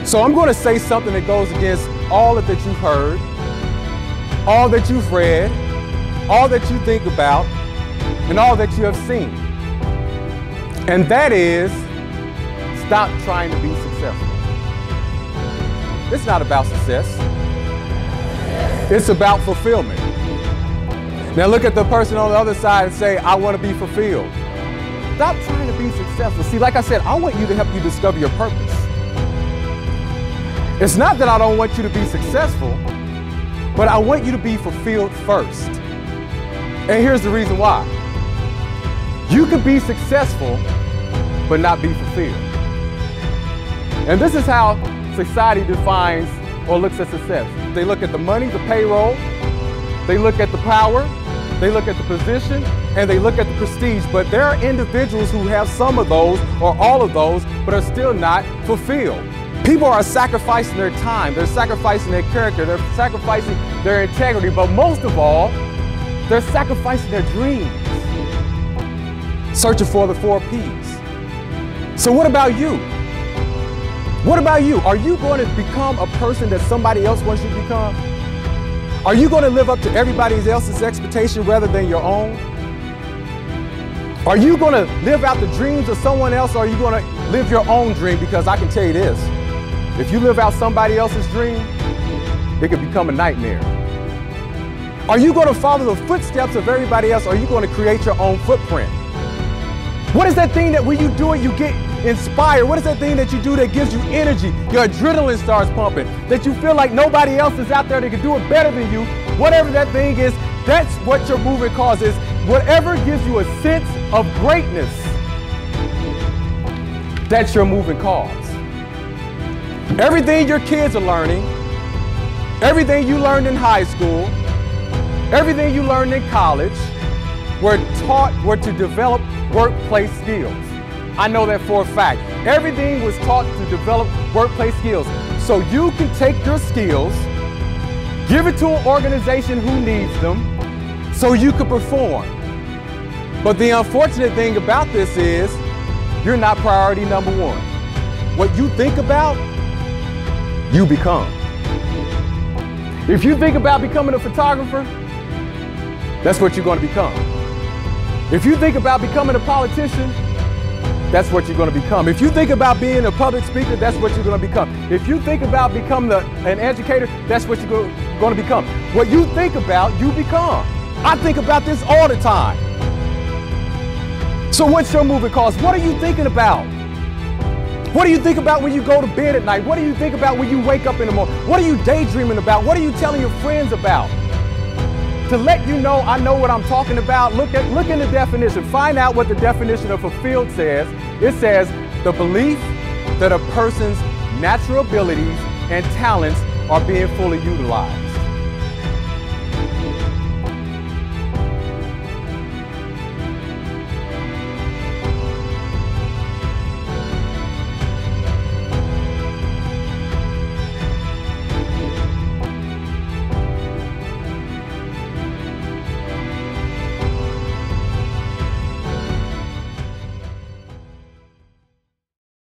So I'm going to say something that goes against all that you've heard, all that you've read, all that you think about, and all that you have seen. And that is, stop trying to be successful. It's not about success. It's about fulfillment. Now look at the person on the other side and say, I want to be fulfilled. Stop trying to be successful. See, like I said, I want you to help you discover your purpose. It's not that I don't want you to be successful, but I want you to be fulfilled first. And here's the reason why. You can be successful, but not be fulfilled. And this is how society defines or looks at success. They look at the money, the payroll, they look at the power, they look at the position, and they look at the prestige. But there are individuals who have some of those or all of those, but are still not fulfilled. People are sacrificing their time, they're sacrificing their character, they're sacrificing their integrity, but most of all, they're sacrificing their dreams, searching for the 4 P's. So what about you? What about you? Are you going to become a person that somebody else wants you to become? Are you going to live up to everybody else's expectation rather than your own? Are you going to live out the dreams of someone else, or are you going to live your own dream? Because I can tell you this, if you live out somebody else's dream, it could become a nightmare. Are you going to follow the footsteps of everybody else, or are you going to create your own footprint? What is that thing that when you do it, you get inspired? What is that thing that you do that gives you energy? Your adrenaline starts pumping, that you feel like nobody else is out there that can do it better than you. Whatever that thing is, that's what your moving cause is. Whatever gives you a sense of greatness, that's your moving cause. Everything your kids are learning, everything you learned in high school, everything you learned in college, were to develop workplace skills. I know that for a fact. Everything was taught to develop workplace skills. So you can take your skills, give it to an organization who needs them, so you can perform. But the unfortunate thing about this is, you're not priority number 1. What you think about, you become. If you think about becoming a photographer, that's what you're going to become. If you think about becoming a politician, that's what you're going to become. If you think about being a public speaker, that's what you're going to become. If you think about becoming an educator, that's what you're going to become. What you think about, you become. I think about this all the time. So what's your moving cause? What are you thinking about? What do you think about when you go to bed at night? What do you think about when you wake up in the morning? What are you daydreaming about? What are you telling your friends about? To let you know I know what I'm talking about, look in the definition. Find out what the definition of fulfilled says. It says the belief that a person's natural abilities and talents are being fully utilized.